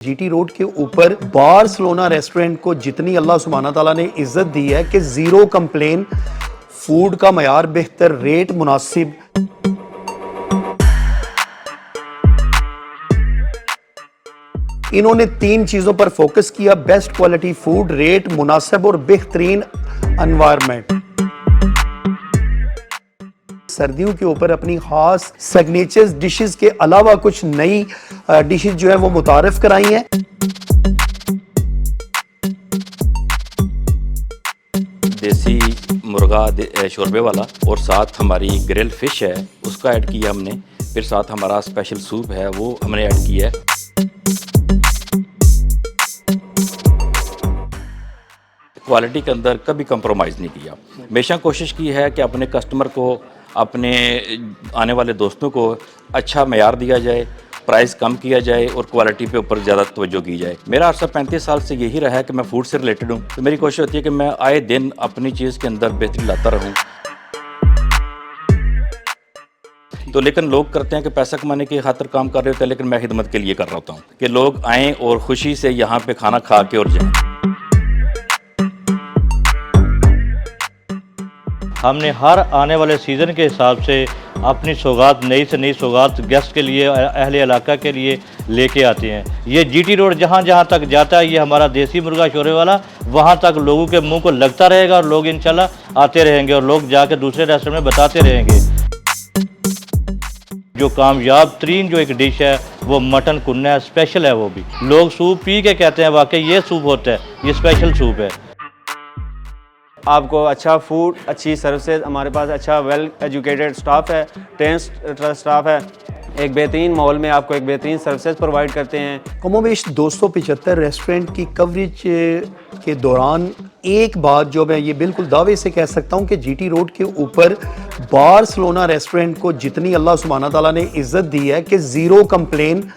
GT road के ऊपर Barcelona restaurant को जितनी अल्लाह सुब्हाना ताला ने इज्जत दी है कि जीरो कंप्लेन, फूड का मयार बेहतर, रेट मुनासिब। इन्होंने तीन चीजों पर फोकस किया: बेस्ट क्वालिटी फूड, रेट मुनासिब और बेहतरीन एनवायरनमेंट। सर्दियों के ऊपर अपनी खास सिग्नेचर डिशेस के अलावा कुछ नई डिशेस जो है वो मुतारिफ कराई हैं। देसी मुर्गा शोरबे वाला और साथ हमारी ग्रिल फिश है उसका ऐड किया हमने। फिर साथ हमारा स्पेशल सूप है वो हमने ऐड किया है। क्वालिटी के अंदर कभी कंप्रोमाइज़ नहीं किया। हमेशा कोशिश की है कि अपने कस्टमर को, अपने आने वाले दोस्तों को अच्छा मयार दिया जाए, प्राइस कम किया जाए और क्वालिटी पे ऊपर ज़्यादा तवज्जो की जाए। मेरा अर्सा 35 साल से यही रहा है कि मैं फूड से रिलेटेड हूँ, तो मेरी कोशिश होती है कि मैं आए दिन अपनी चीज़ के अंदर बेहतरी लाता रहूँ। तो लेकिन लोग करते हैं कि पैसा कमाने की खातिर काम कर रहे होते हैं, लेकिन मैं खिदमत के लिए कर रहा होता हूँ कि लोग आएँ और खुशी से यहाँ पे खाना खा के और जाएँ। हमने हर आने वाले सीज़न के हिसाब से अपनी सौगात, नई से नई सौगात गेस्ट के लिए, अहले इलाका के लिए लेके आते हैं। ये जीटी रोड जहाँ जहाँ तक जाता है, ये हमारा देसी मुर्गा शोरबे वाला वहाँ तक लोगों के मुंह को लगता रहेगा और लोग इंशाल्लाह आते रहेंगे और लोग जाके दूसरे रेस्टोरेंट में बताते रहेंगे। जो कामयाब तरीन जो एक डिश है वो मटन कुन्ना है, स्पेशल है। वो भी लोग सूप पी के कहते हैं वाकई ये सूप होता है, ये स्पेशल सूप है। आपको अच्छा फूड, अच्छी सर्विसेज, हमारे पास अच्छा वेल एजुकेटेड स्टाफ है, ट्रेन स्टाफ है। एक बेहतरीन मॉल में आपको एक बेहतरीन सर्विसेज प्रोवाइड करते हैं। कमोबेश 275 रेस्टोरेंट की कवरेज के दौरान एक बात जो मैं ये बिल्कुल दावे से कह सकता हूँ कि जीटी रोड के ऊपर बार्सिलोना रेस्टोरेंट को जितनी अल्लाह सुब्हाना ताला ने इज्जत दी है कि ज़ीरो कंप्लेन,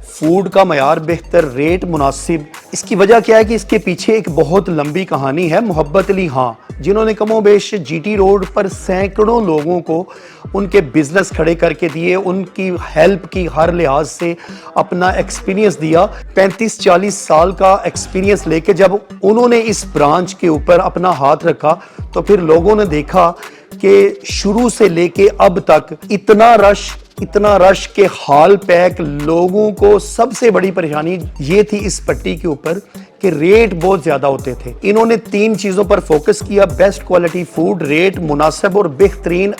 फूड का मयार बेहतर, रेट मुनासिब। इसकी वजह क्या है कि इसके पीछे एक बहुत लंबी कहानी है। मोहब्बत अली हाँ, जिन्होंने कमोबेश जीटी रोड पर सैकड़ों लोगों को उनके बिजनेस खड़े करके दिए, उनकी हेल्प की, हर लिहाज से अपना एक्सपीरियंस दिया। 35-40 साल का एक्सपीरियंस लेके जब उन्होंने इस ब्रांच के ऊपर अपना हाथ रखा तो फिर लोगों ने देखा कि शुरू से लेके अब तक इतना रश के हाल पैक। लोगों को सबसे बड़ी परेशानी ये थी इस पट्टी के ऊपर कि रेट बहुत ज्यादा होते थे। इन्होंने तीन चीजों पर फोकस किया: बेस्ट क्वालिटी फूड, रेट मुनासिब और बेहतरीन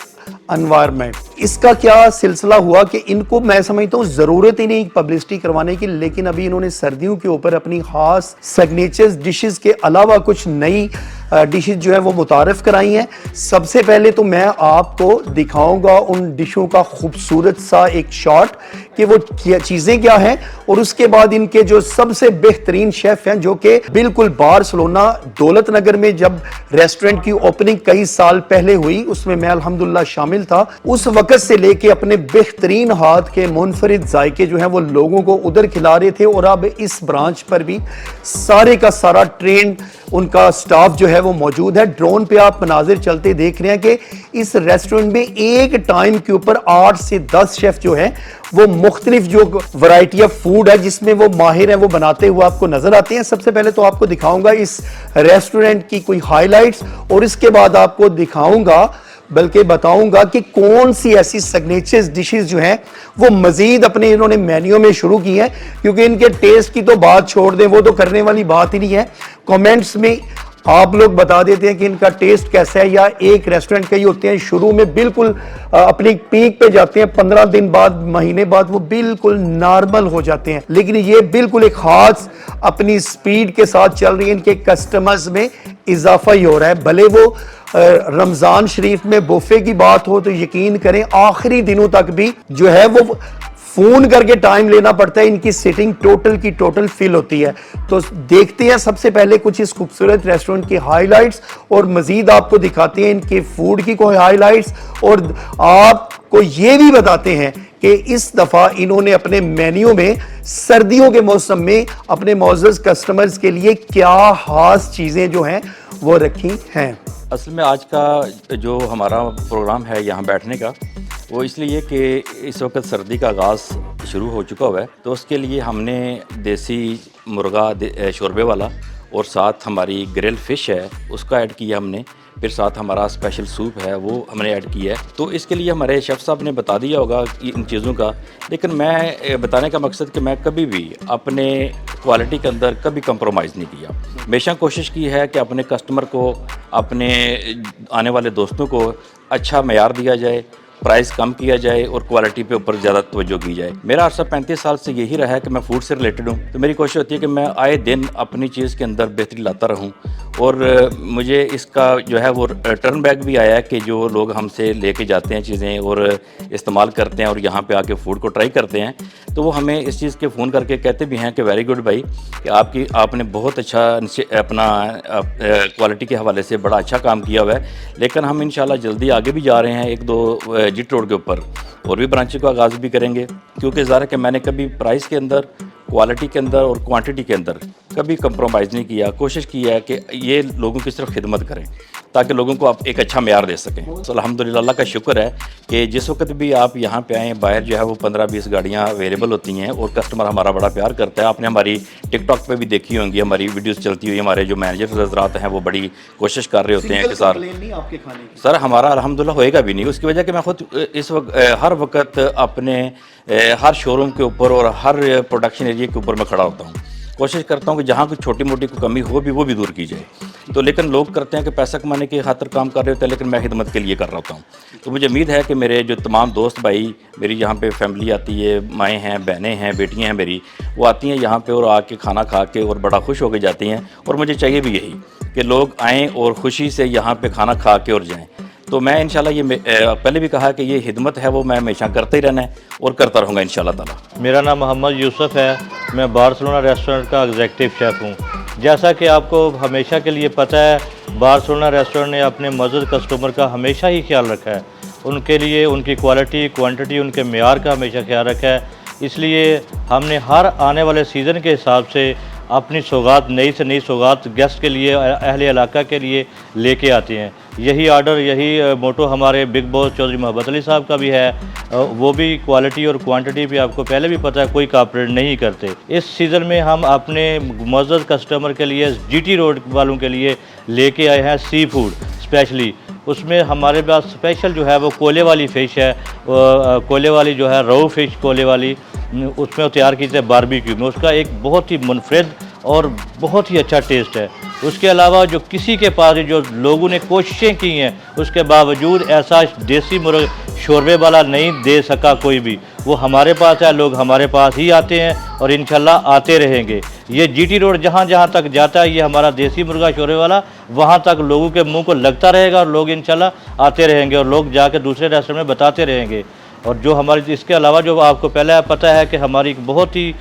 एनवायरनमेंट। इसका क्या सिलसिला हुआ कि इनको मैं समझता हूँ जरूरत ही नहीं पब्लिसिटी करवाने की, लेकिन अभी इन्होंने सर्दियों के ऊपर अपनी खास सिग्नेचर डिशेस के अलावा कुछ नई डिशेस जो है वो मुतारिफ कराई हैं। सबसे पहले तो मैं आपको दिखाऊंगा उन डिशों का खूबसूरत सा एक शॉट कि वो चीजें क्या हैं, और उसके बाद इनके जो सबसे बेहतरीन शेफ हैं, जो कि बिल्कुल बार्सिलोना दौलत नगर में जब रेस्टोरेंट की ओपनिंग कई साल पहले हुई, उसमें मैं अल्हम्दुलिल्लाह शामिल था। उस वक्त से लेके अपने बेहतरीन हाथ के मुनफरिद जायके जो हैं वो लोगों को उधर खिला रहे थे। और अब इस ब्रांच पर भी सारे का सारा ट्रेंड उनका स्टाफ जो है वो मौजूद है। ड्रोन पे आप मनाजिर चलते देख रहे हैं कि इस रेस्टोरेंट में एक टाइम के ऊपर 8 से 10 शेफ जो है वो मुख्तलिफ जो वैरायटी ऑफ फूड है जिसमें वो माहिर है वो बनाते हुए आपको नजर आते हैं। सबसे पहले तो आपको दिखाऊंगा इस रेस्टोरेंट की कोई हाइलाइट्स, और इसके बाद आपको दिखाऊंगा बल्कि बताऊंगा कि कौन सी ऐसी सिग्नेचर डिशेस जो हैं वो मजीद अपने इन्होंने मेन्यू में शुरू की हैं। क्योंकि इनके टेस्ट की तो बात छोड़ दें, वो तो करने वाली बात ही नहीं है। कमेंट्स में आप लोग बता देते हैं कि इनका टेस्ट कैसा है, या एक रेस्टोरेंट कई होते हैं शुरू में बिल्कुल अपनी पीक पे जाते हैं, 15 दिन बाद, महीने बाद वो बिल्कुल नॉर्मल हो जाते हैं, लेकिन ये बिल्कुल एक खास अपनी स्पीड के साथ चल रही है। इनके कस्टमर्स में इजाफा ही हो रहा है। भले वो रमजान शरीफ में बुफे की बात हो तो यकीन करें आखिरी दिनों तक भी जो है वो फोन करके टाइम लेना पड़ता है। इनकी सिटिंग टोटल की टोटल फिल होती है। तो देखते हैं सबसे पहले कुछ इस खूबसूरत रेस्टोरेंट की हाइलाइट्स, और मजीद आपको दिखाते हैं इनके फूड की कोई हाइलाइट्स, और आपको ये भी बताते हैं कि इस दफा इन्होंने अपने मेन्यू में सर्दियों के मौसम में अपने मौजूद कस्टमर्स के लिए क्या खास चीजें जो हैं वो रखी हैं। असल में आज का जो हमारा प्रोग्राम है यहाँ बैठने का, वो इसलिए कि इस वक्त सर्दी का आगाज़ शुरू हो चुका हुआ है, तो उसके लिए हमने देसी मुर्गा शोरबे वाला और साथ हमारी ग्रिल फ़िश है उसका ऐड किया हमने। फिर साथ हमारा स्पेशल सूप है वो हमने ऐड किया है। तो इसके लिए हमारे शेफ़ साहब ने बता दिया होगा इन चीज़ों का, लेकिन मैं बताने का मकसद कि मैं कभी भी अपने क्वालिटी के अंदर कभी कंप्रोमाइज़ नहीं किया। हमेशा कोशिश की है कि अपने कस्टमर को, अपने आने वाले दोस्तों को अच्छा मयार दिया जाए, प्राइस कम किया जाए और क्वालिटी पे ऊपर ज़्यादा तवज्जो की जाए। मेरा अर्सा 35 साल से यही रहा है कि मैं फूड से रिलेटेड हूँ, तो मेरी कोशिश होती है कि मैं आए दिन अपनी चीज़ के अंदर बेहतरी लाता रहूँ। और मुझे इसका जो है वो टर्न बैक भी आया है कि जो लोग हमसे लेके जाते हैं चीज़ें और इस्तेमाल करते हैं और यहाँ पे आके फ़ूड को ट्राई करते हैं, तो वो हमें इस चीज़ के फ़ोन करके कहते भी हैं कि वेरी गुड भाई, कि आपने बहुत अच्छा अपना क्वालिटी के हवाले से बड़ा अच्छा काम किया हुआ है। लेकिन हम इंशाल्लाह जल्दी आगे भी जा रहे हैं, 1-2 जिट रोड के ऊपर और भी ब्रांचों का आगाज़ भी करेंगे, क्योंकि ज़ाहिर है कि मैंने कभी प्राइस के अंदर, क्वालिटी के अंदर और क्वांटिटी के अंदर कभी कंप्रोमाइज़ नहीं किया। कोशिश की है कि ये लोगों की सिर्फ खिदमत करें ताकि लोगों को आप एक अच्छा मयार दे सकें। तो अल्हम्दुलिल्लाह अल्लाह का शुक्र है कि जिस वक्त भी आप यहाँ पे आएँ, बाहर जो है वो 15-20 गाड़ियाँ अवेलेबल होती हैं और कस्टमर हमारा बड़ा प्यार करता है। आपने हमारी टिकटॉक पे भी देखी होंगी, हमारी वीडियोस चलती हुई, हमारे जो मैनेजर हज़रात हैं वो बड़ी कोशिश कर रहे होते हैं कि सर हमारा अल्हम्दुलिल्लाह होएगा भी नहीं। उसकी वजह कि मैं खुद इस वक्त हर वक्त अपने हर शोरूम के ऊपर और हर प्रोडक्शन एरिया के ऊपर मैं खड़ा होता हूँ। कोशिश करता हूँ कि जहाँ कोई छोटी मोटी कोई कमी हो भी वो भी दूर की जाए। तो लेकिन लोग करते हैं कि पैसा कमाने की खातिर काम कर रहे होते हैं, लेकिन मैं खिदमत के लिए कर रहा होता हूँ। तो मुझे उम्मीद है कि मेरे जो तमाम दोस्त भाई, मेरी यहाँ पे फैमिली आती है, माएँ हैं, बहनें हैं, बेटियाँ हैं मेरी, वो आती हैं यहाँ पे और आके खाना खा के और बड़ा खुश होकर जाती हैं। और मुझे चाहिए भी यही कि लोग आएँ और ख़ुशी से यहाँ पर खाना खा के और जाएँ। तो मैं इंशाल्लाह ये पहले भी कहा कि ये हिदमत है वो मैं हमेशा करते ही रहना है और करता रहूँगा इंशाल्लाह ताला। मेरा नाम मोहम्मद यूसुफ है, मैं बार्सिलोना रेस्टोरेंट का एग्जीक्यूटिव शेफ़ हूँ। जैसा कि आपको हमेशा के लिए पता है, बार्सिलोना रेस्टोरेंट ने अपने मौजूद कस्टमर का हमेशा ही ख्याल रखा है। उनके लिए उनकी क्वालिटी, क्वांटिटी, उनके मेयार का हमेशा ख्याल रखा है। इसलिए हमने हर आने वाले सीज़न के हिसाब से अपनी सौगात, नई से नई सौगात गेस्ट के लिए, अहले इलाका के लिए लेके आते हैं। यही आर्डर, यही मोटो हमारे बिग बॉस चौधरी मोहब्बत अली साहब का भी है। वो भी क्वालिटी और क्वांटिटी पे आपको पहले भी पता है, कोई कॉपरेट नहीं करते। इस सीज़न में हम अपने मौजूद कस्टमर के लिए, जीटी रोड वालों के लिए लेके आए हैं सी फूड स्पेशली। उसमें हमारे पास स्पेशल जो है वो कोले वाली फ़िश है, कोले वाली जो है रो फिश कोले वाली, उसमें तैयार की जाए बारबेक्यू में। उसका एक बहुत ही मुनफरिद और बहुत ही अच्छा टेस्ट है। उसके अलावा जो किसी के पास, जो लोगों ने कोशिशें की हैं, उसके बावजूद ऐसा देसी मुर्ग शोरबे वाला नहीं दे सका कोई भी, वो हमारे पास है। लोग हमारे पास ही आते हैं और इंशाल्लाह आते रहेंगे। ये जीटी रोड जहाँ जहाँ तक जाता है, ये हमारा देसी मुर्गा शोरबे वाला वहाँ तक लोगों के मुंह को लगता रहेगा और लोग इंशाल्लाह आते रहेंगे और लोग जाकर दूसरे रेस्टोरेंट में बताते रहेंगे। और जो हमारी, इसके अलावा जो आपको पहले पता है कि हमारी एक बहुत ही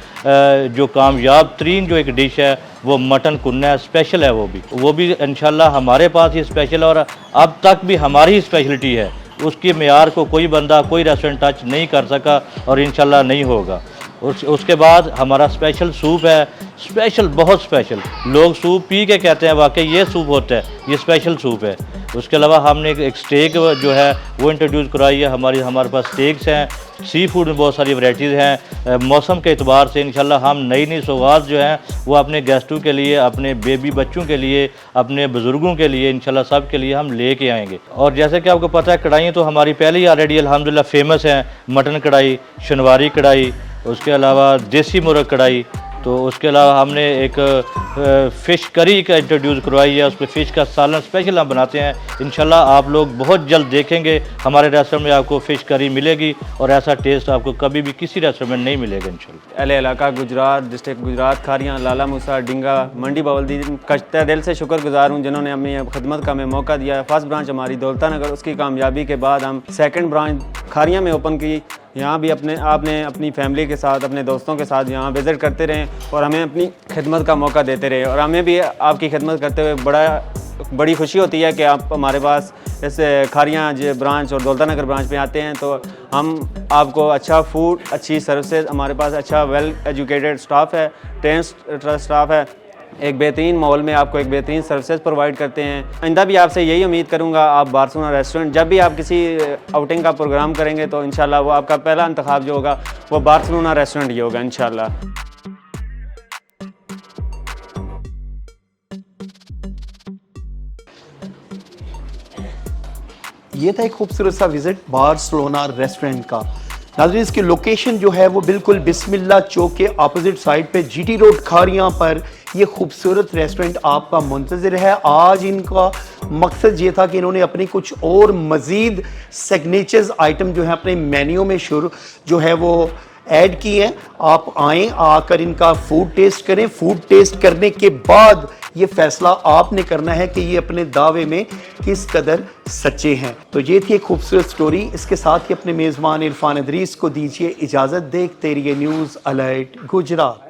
जो कामयाब तरीन जो एक डिश है वो मटन कुन्ना है, स्पेशल है। वो भी इंशाल्लाह हमारे पास ही स्पेशल है और अब तक भी हमारी ही स्पेशलिटी है। उसके मेयार को कोई बंदा, कोई रेस्टोरेंट टच नहीं कर सका और इंशाल्लाह नहीं होगा। उसके बाद हमारा स्पेशल सूप है, स्पेशल, बहुत स्पेशल। लोग सूप पी के कहते हैं वाकई ये सूप होता है, ये स्पेशल सूप है। उसके अलावा हमने एक स्टेक जो है वो इंट्रोड्यूस कराई है। हमारे पास स्टेक्स हैं, सी फूड में बहुत सारी वैराइटीज़ हैं। मौसम के एतबार से इंशाल्लाह हम नई नई सौगात जो हैं वो अपने गेस्टों के लिए, अपने बेबी बच्चों के लिए, अपने बुज़ुर्गों के लिए, इंशाल्लाह सब के लिए हम लेके आएंगे। और जैसे कि आपको पता है, कढ़ाई तो हमारी पहले ही ऑलरेडी अल्हम्दुलिल्लाह फेमस हैं। मटन कढ़ाई, शनवारी कढ़ाई, उसके अलावा देसी मुर्ग कढ़ाई। तो उसके अलावा हमने एक फ़िश करी का इंट्रोड्यूस करवाई है। उस पर फ़िश का सालन स्पेशल हम बनाते हैं। इंशाल्लाह आप लोग बहुत जल्द देखेंगे हमारे रेस्टोरेंट में आपको फ़िश करी मिलेगी और ऐसा टेस्ट आपको कभी भी किसी रेस्टोरेंट में नहीं मिलेगा इंशाल्लाह। अहले इलाका गुजरात, डिस्ट्रिक्ट गुजरात, खारियाँ, लाला मूसा, डिंगा, मंडी बावलदीन का तहे दिल से शुक्रगुजार हूँ जिन्होंने हमें खिदमत का हमें मौका दिया। फर्स्ट ब्रांच हमारी दौलता नगर, उसकी कामयाबी के बाद हम सेकंड ब्रांच खारियाँ में ओपन की। यहाँ भी आपने अपनी फैमिली के साथ, अपने दोस्तों के साथ यहाँ विज़िट करते रहें और हमें अपनी खिदमत का मौका देते रहे। और हमें भी आपकी खिदमत करते हुए बड़ी खुशी होती है कि आप हमारे पास जैसे खारियाँ ब्रांच और दौलता नगर ब्रांच में आते हैं, तो हम आपको अच्छा फूड, अच्छी सर्विसेज, हमारे पास अच्छा वेल एजुकेटेड स्टाफ है, ट्रेन स्टाफ है। एक बेहतरीन मॉल में आपको एक बेहतरीन सर्विसेज प्रोवाइड करते हैं। आइंदा भी आपसे यही उम्मीद करूँगा, आप बार्सिलोना रेस्टोरेंट जब भी आप किसी आउटिंग का प्रोग्राम करेंगे तो इंशाल्लाह वो आपका पहला इंतखाब जो होगा वो बार्सिलोना रेस्टोरेंट ही होगा इंशाल्लाह। ये था एक खूबसूरत सा विजिट बार्सिलोना रेस्टोरेंट का। नाज़रीन, इसकी लोकेशन जो है वो बिल्कुल बिस्मिल्लाह चौक के अपोजिट साइड पे जीटी रोड खारियां पर ये खूबसूरत रेस्टोरेंट आपका मुंतज़िर है। आज इनका मकसद ये था कि इन्होंने अपनी कुछ और मज़ीद सिग्नेचर्स आइटम जो है अपने मेन्यू में शुरू जो है वो ऐड की हैं। आप आएँ, आकर इनका फूड टेस्ट करें। फूड टेस्ट करने के बाद ये फैसला आपने करना है कि ये अपने दावे में किस कदर सच्चे हैं। तो ये थी एक खूबसूरत स्टोरी। इसके साथ ही अपने मेज़बान इरफान अदरीस को दीजिए इजाज़त। देखते रहिए न्यूज़ अलर्ट गुजरात।